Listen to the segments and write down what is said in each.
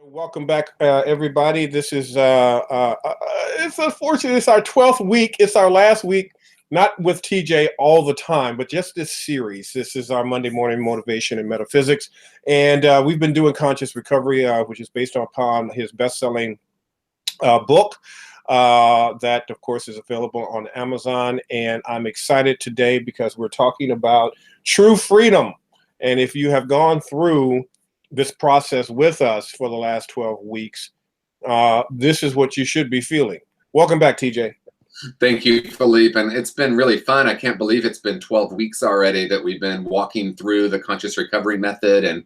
Welcome back, everybody. This is, it's unfortunate, it's our 12th week. It's our last week, not with TJ all the time, but just this series. This is our Monday morning motivation and metaphysics. And we've been doing conscious recovery, which is based upon his best-selling book that, of course, is available on Amazon. And I'm excited today because we're talking about true freedom. And if you have gone through this process with us for the last 12 weeks, this is what you should be feeling. Welcome back, TJ. Thank you, Philippe. And it's been really fun. I can't believe it's been 12 weeks already that we've been walking through the conscious recovery method, and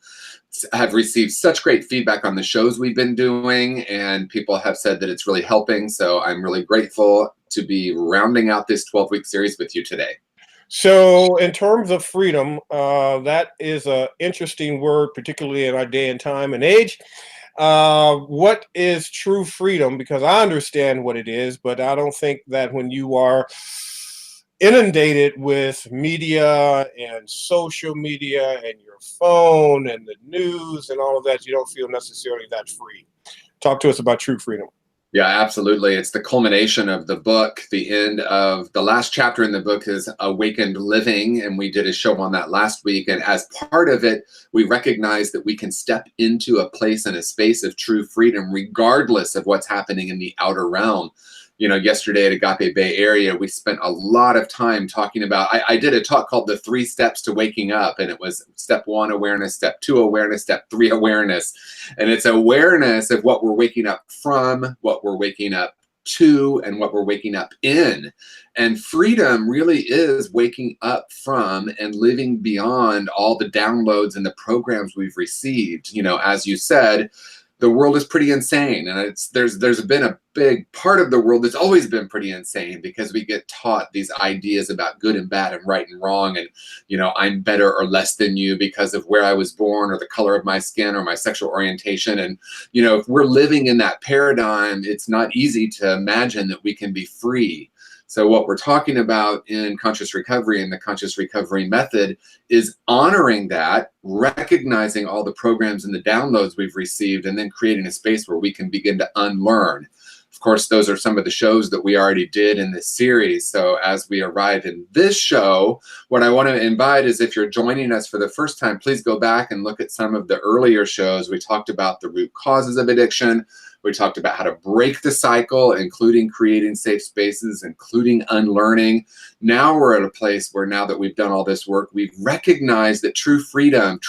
have received such great feedback on the shows we've been doing, and people have said that it's really helping. So I'm really grateful to be rounding out this 12-week series with you today. So in terms of freedom, that is an interesting word, particularly in our day and time and age. What is true freedom? Because I understand what it is, but I don't think that when you are inundated with media and social media and your phone and the news and all of that, you don't feel necessarily that free. Talk to us about true freedom. Yeah, absolutely. It's the culmination of the book. The end of the last chapter in the book is Awakened Living, and we did a show on that last week. And as part of it, we recognize that we can step into a place and a space of true freedom, regardless of what's happening in the outer realm. You know, yesterday at Agape Bay Area, we spent a lot of time talking about, I did a talk called The 3 Steps to Waking Up, and it was step 1, awareness, step 2, awareness, step 3, awareness. And it's awareness of what we're waking up from, what we're waking up to, and what we're waking up in. And freedom really is waking up from and living beyond all the downloads and the programs we've received. You know, as you said, the world is pretty insane, and there's been a big part of the world that's always been pretty insane, because we get taught these ideas about good and bad and right and wrong, and, you know, I'm better or less than you because of where I was born or the color of my skin or my sexual orientation. And, you know, if we're living in that paradigm, it's not easy to imagine that we can be free. So what we're talking about in conscious recovery and the conscious recovery method is honoring that, recognizing all the programs and the downloads we've received, and then creating a space where we can begin to unlearn. Of course, those are some of the shows that we already did in this series. So as we arrive in this show, what I want to invite is, if you're joining us for the first time, please go back and look at some of the earlier shows. We talked about the root causes of addiction. We talked about how to break the cycle, including creating safe spaces, including unlearning. Now we're at a place where, now that we've done all this work, we've recognized that true freedom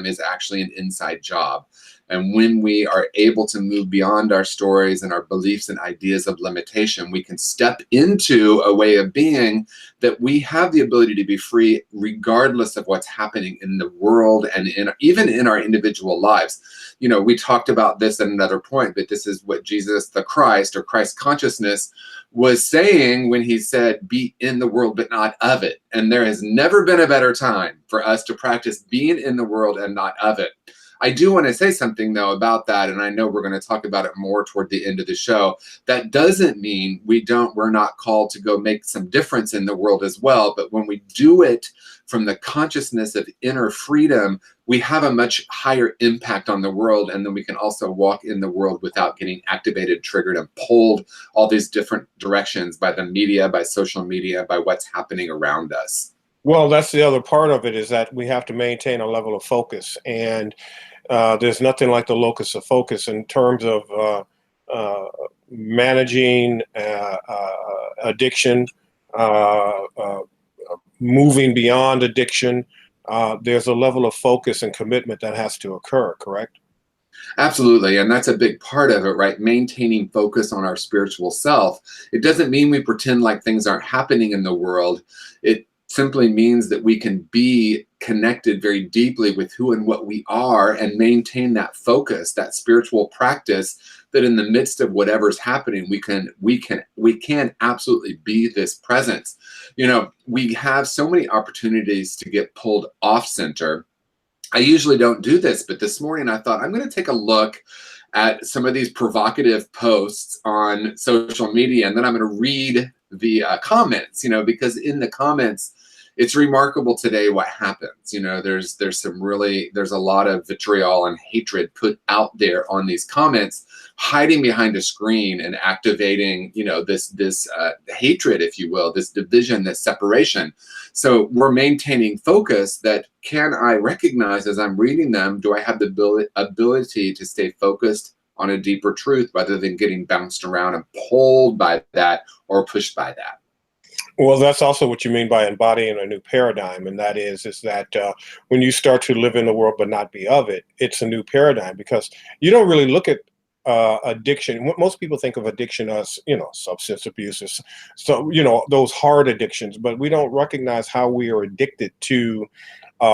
is actually an inside job. And when we are able to move beyond our stories and our beliefs and ideas of limitation, we can step into a way of being that we have the ability to be free regardless of what's happening in the world and even in our individual lives. You know, we talked about this at another point, but this is what Jesus the Christ, or Christ consciousness, was saying when he said, be in the world but not of it. And there has never been a better time for us to practice being in the world and not of it. I do want to say something, though, about that, and I know we're going to talk about it more toward the end of the show. That doesn't mean we're not called to go make some difference in the world as well, but when we do it from the consciousness of inner freedom, we have a much higher impact on the world, and then we can also walk in the world without getting activated, triggered, and pulled all these different directions by the media, by social media, by what's happening around us. Well, that's the other part of it, is that we have to maintain a level of focus, and there's nothing like the locus of focus in terms of managing addiction, moving beyond addiction. There's a level of focus and commitment that has to occur, correct? Absolutely, and that's a big part of it, right? Maintaining focus on our spiritual self. It doesn't mean we pretend like things aren't happening in the world. It simply means that we can be connected very deeply with who and what we are, and maintain that focus, that spiritual practice, that in the midst of whatever's happening, we can absolutely be this presence. You know, we have so many opportunities to get pulled off center. I usually don't do this, but this morning I thought, I'm going to take a look at some of these provocative posts on social media, and then I'm going to read the comments, you know, because in the comments, it's remarkable today what happens. There's a lot of vitriol and hatred put out there on these comments, hiding behind a screen and activating, this hatred, if you will, this division, this separation. So we're maintaining focus that, can I recognize as I'm reading them, do I have the ability to stay focused on a deeper truth rather than getting bounced around and pulled by that or pushed by that? Well, that's also what you mean by embodying a new paradigm, and that is that when you start to live in the world but not be of it, it's a new paradigm, because you don't really look at addiction. Most people think of addiction as, substance abuse, so those hard addictions, but we don't recognize how we are addicted to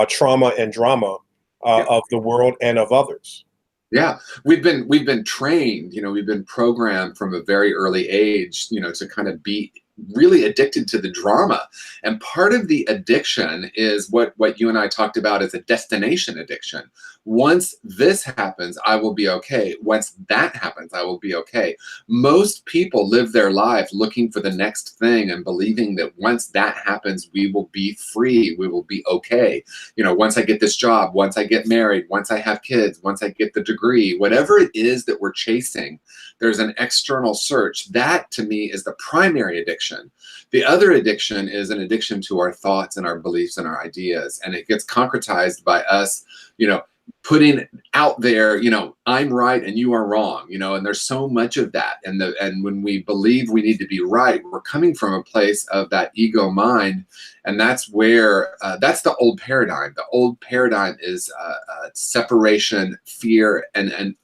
trauma and drama of the world and of others. Yeah, we've been trained, we've been programmed from a very early age, to kind of be really addicted to the drama. And part of the addiction is what you and I talked about as a destination addiction. Once this happens, I will be okay. Once that happens, I will be okay. Most people live their life looking for the next thing and believing that once that happens, we will be free, we will be okay. Once I get this job, once I get married, once I have kids, once I get the degree, whatever it is that we're chasing, there's an external search. That, to me, is the primary addiction. The other addiction is an addiction to our thoughts and our beliefs and our ideas. And it gets concretized by us, putting out there, I'm right and you are wrong, and there's so much of that. And when we believe we need to be right, we're coming from a place of that ego mind. And that's where, that's the old paradigm. The old paradigm is separation, fear, and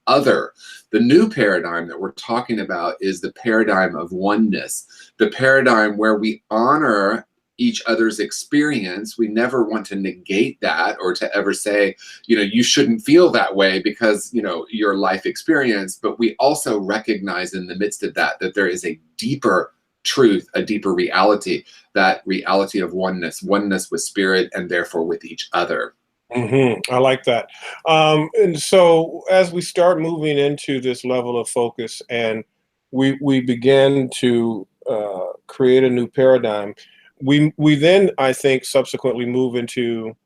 other. The new paradigm that we're talking about is the paradigm of oneness, the paradigm where we honor each other's experience. We never want to negate that or to ever say, you shouldn't feel that way because, your life experience. But we also recognize in the midst of that there is a deeper truth, a deeper reality, that reality of oneness with spirit and therefore with each other. I like that. And so as we start moving into this level of focus and we begin to create a new paradigm, we then, I think, subsequently move into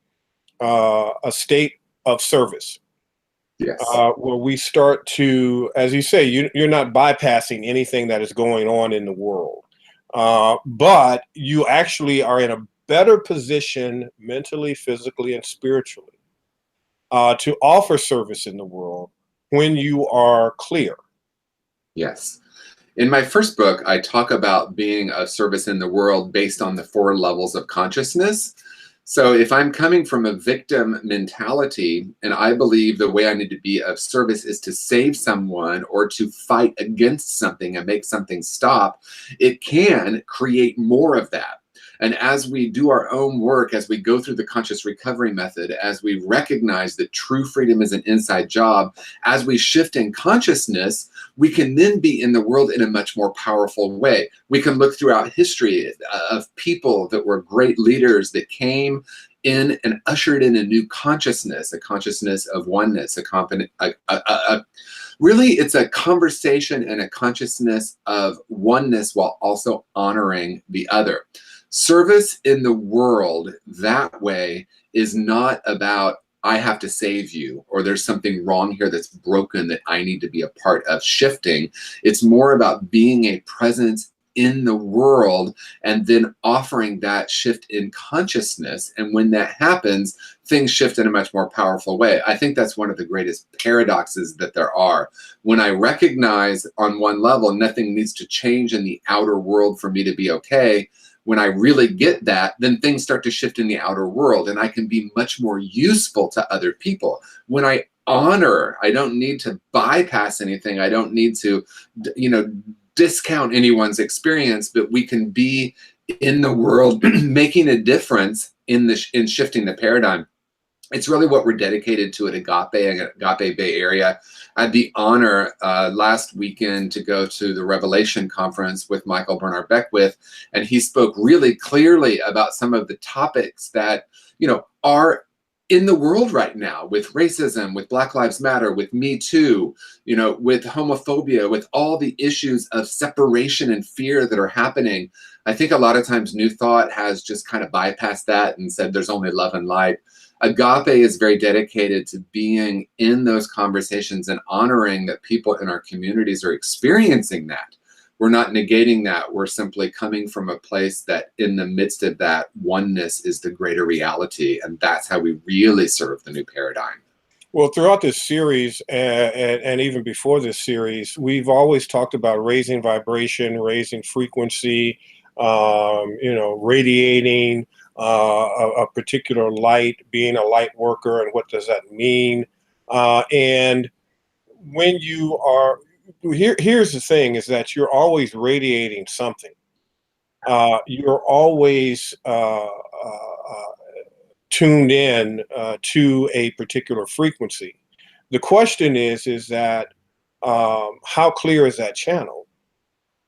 a state of service. Yes. Where we start to, as you say, you're not bypassing anything that is going on in the world, but you actually are in a better position mentally, physically, and spiritually to offer service in the world when you are clear. Yes. In my first book, I talk about being of service in the world based on the 4 levels of consciousness. So if I'm coming from a victim mentality and I believe the way I need to be of service is to save someone or to fight against something and make something stop, it can create more of that. And as we do our own work, as we go through the conscious recovery method, as we recognize that true freedom is an inside job, as we shift in consciousness, we can then be in the world in a much more powerful way. We can look throughout history of people that were great leaders that came in and ushered in a new consciousness, a consciousness of oneness, really, it's a conversation and a consciousness of oneness while also honoring the other. Service in the world that way is not about, I have to save you, or there's something wrong here that's broken that I need to be a part of shifting. It's more about being a presence in the world and then offering that shift in consciousness. And when that happens, things shift in a much more powerful way. I think that's one of the greatest paradoxes that there are. When I recognize on one level, nothing needs to change in the outer world for me to be okay, when I really get that, then things start to shift in the outer world and I can be much more useful to other people. When I honor, I don't need to bypass anything. I don't need to, discount anyone's experience, but we can be in the world making a difference in shifting the paradigm. It's really what we're dedicated to at Agape Bay Area. I had the honor last weekend to go to the Revelation Conference with Michael Bernard Beckwith, and he spoke really clearly about some of the topics that, are in the world right now, with racism, with Black Lives Matter, with Me Too, with homophobia, with all the issues of separation and fear that are happening. I think a lot of times New Thought has just kind of bypassed that and said there's only love and light. Agape is very dedicated to being in those conversations and honoring that people in our communities are experiencing that. We're not negating that. We're simply coming from a place that in the midst of that, oneness is the greater reality. And that's how we really serve the new paradigm. Well, throughout this series and even before this series, we've always talked about raising vibration, raising frequency, radiating a particular light, being a light worker, and what does that mean? And when you are, here's the thing, is that you're always radiating something. You're always tuned in to a particular frequency. The question is that how clear is that channel?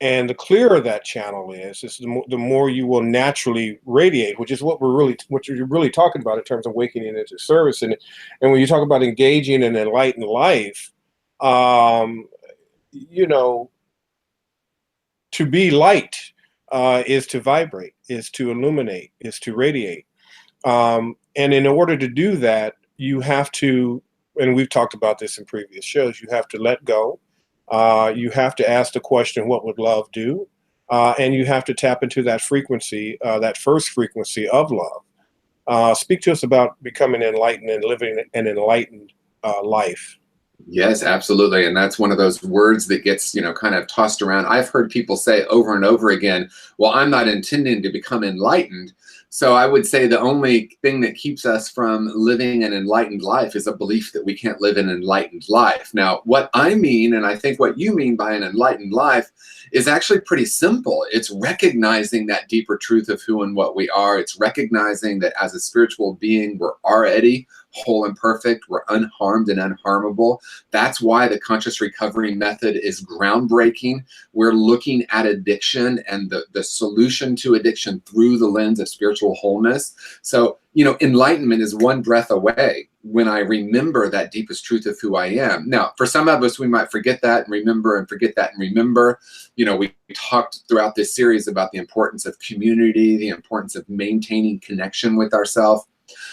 And the clearer that channel is the more you will naturally radiate, which is what you're really talking about in terms of awakening into service. And when you talk about engaging in enlightened life, to be light is to vibrate, is to illuminate, is to radiate. And in order to do that, you have to, and we've talked about this in previous shows, you have to let go. You have to ask the question, what would love do? And you have to tap into that frequency, that first frequency of love. Speak to us about becoming enlightened and living an enlightened life. Yes, absolutely. And that's one of those words that gets, kind of tossed around. I've heard people say over and over again, well, I'm not intending to become enlightened. So I would say the only thing that keeps us from living an enlightened life is a belief that we can't live an enlightened life. Now, what I mean, and I think what you mean by an enlightened life, is actually pretty simple. It's recognizing that deeper truth of who and what we are. It's recognizing that as a spiritual being, we're already whole and perfect. We're unharmed and unharmable. That's why the conscious recovery method is groundbreaking. We're looking at addiction and the solution to addiction through the lens of spiritual wholeness. So, enlightenment is one breath away when I remember that deepest truth of who I am. Now, for some of us, we might forget that and remember and forget that and remember. We talked throughout this series about the importance of community, the importance of maintaining connection with ourselves.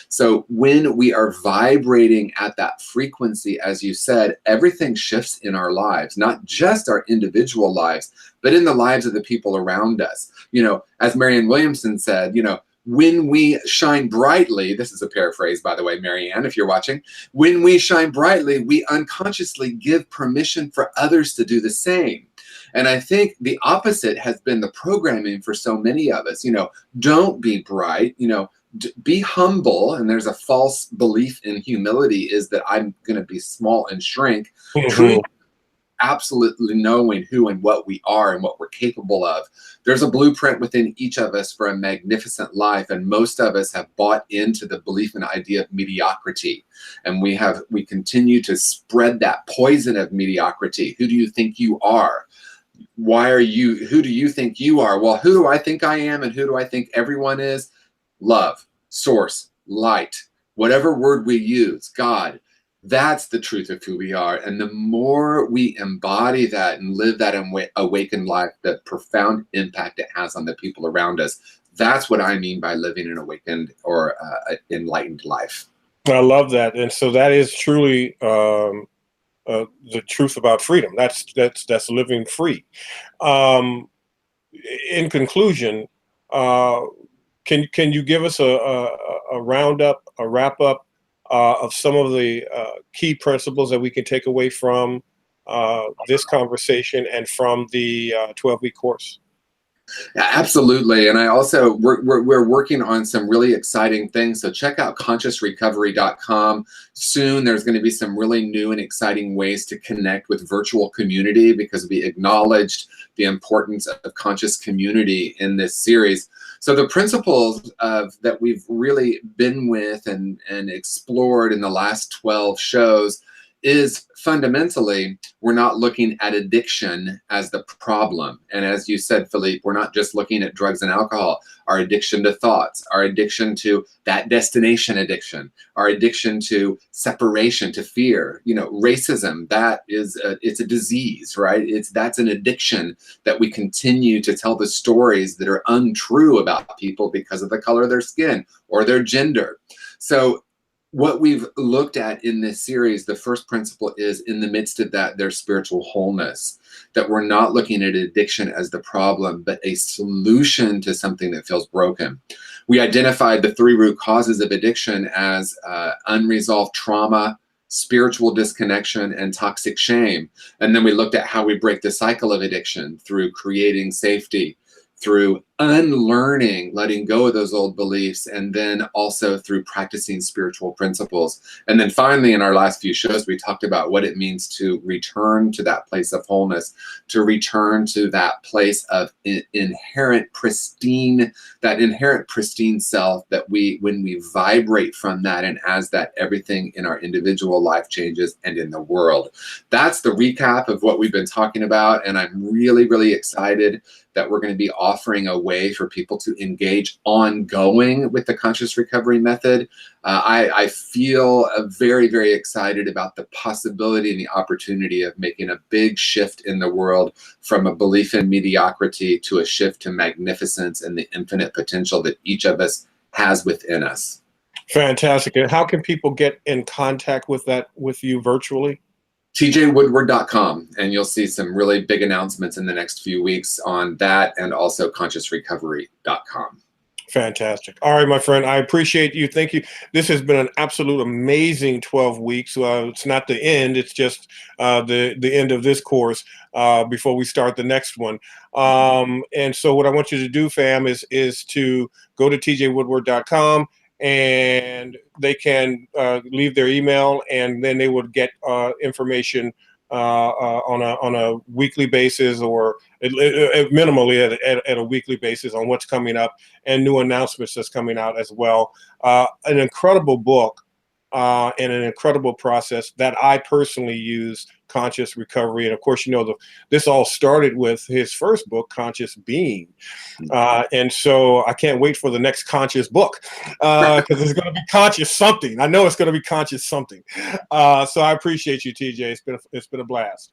So when we are vibrating at that frequency, as you said, everything shifts in our lives, not just our individual lives, but in the lives of the people around us. As Marianne Williamson said, when we shine brightly, this is a paraphrase, by the way, Marianne, if you're watching, when we shine brightly, we unconsciously give permission for others to do the same. And I think the opposite has been the programming for so many of us. Don't be bright, be humble. And there's a false belief in humility, is that I'm going to be small and shrink. Mm-hmm. Truly, absolutely knowing who and what we are and what we're capable of. There's a blueprint within each of us for a magnificent life. And most of us have bought into the belief and idea of mediocrity. And we continue to spread that poison of mediocrity. Who do you think you are? Who do you think you are? Well, who do I think I am and who do I think everyone is? Love, source, light, whatever word we use, God. That's the truth of who we are. And the more we embody that and live that awakened life, the profound impact it has on the people around us. That's what I mean by living an awakened or enlightened life. I love that. And so that is truly the truth about freedom. That's living free. In conclusion, can you give us a roundup, a wrap up of some of the key principles that we can take away from this conversation and from the 12-week course? Absolutely. And I also, we're working on some really exciting things. So check out consciousrecovery.com. Soon there's going to be some really new and exciting ways to connect with virtual community, because we acknowledged the importance of conscious community in this series. So the principles that we've really been with and explored in the last 12 shows is fundamentally, we're not looking at addiction as the problem. And as you said, Philippe, we're not just looking at drugs and alcohol, our addiction to thoughts, our addiction to that destination addiction, our addiction to separation, to fear, you know, racism, that is, it's a disease, right? That's an addiction that we continue to tell the stories that are untrue about people because of the color of their skin or their gender. So what we've looked at in this series, the first principle is, in the midst of that, there's spiritual wholeness, that we're not looking at addiction as the problem, but a solution to something that feels broken. We identified the 3 root causes of addiction as unresolved trauma, spiritual disconnection, and toxic shame. And then we looked at how we break the cycle of addiction through creating safety, through unlearning, letting go of those old beliefs, and then also through practicing spiritual principles. And then finally, in our last few shows, we talked about what it means to return to that place of wholeness, to return to that place of inherent pristine self, that when we vibrate from that and as that, everything in our individual life changes and in the world. That's the recap of what we've been talking about. And I'm really, really excited that we're going to be offering a way for people to engage ongoing with the conscious recovery method. I feel very, very excited about the possibility and the opportunity of making a big shift in the world from a belief in mediocrity to a shift to magnificence and the infinite potential that each of us has within us. Fantastic. And how can people get in contact with you virtually? tjwoodward.com, and you'll see some really big announcements in the next few weeks on that, and also consciousrecovery.com. Fantastic. All right, my friend, I appreciate you. Thank you. This has been an absolute amazing 12 weeks. It's not the end. It's just the end of this course before we start the next one. And so what I want you to do, fam, is to go to tjwoodward.com, and they can leave their email, and then they would get information on a weekly basis, or minimally at a weekly basis, on what's coming up and new announcements that's coming out as well. An incredible book and an incredible process that I personally use, Conscious Recovery. And of course, you know, this all started with his first book, Conscious Being. And so I can't wait for the next conscious book, because it's going to be conscious something. I know it's going to be conscious something. So I appreciate you, TJ. It's been a blast.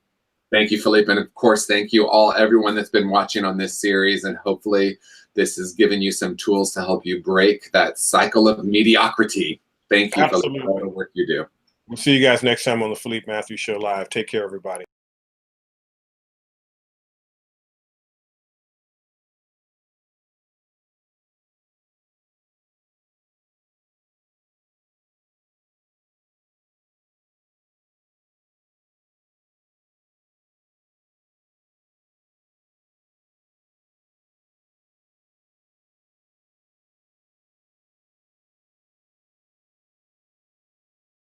Thank you, Philippe. And of course, thank you everyone that's been watching on this series. And hopefully this has given you some tools to help you break that cycle of mediocrity. Thank you, Philippe, for all the work you do. We'll see you guys next time on the Philippe Matthews Show Live. Take care, everybody.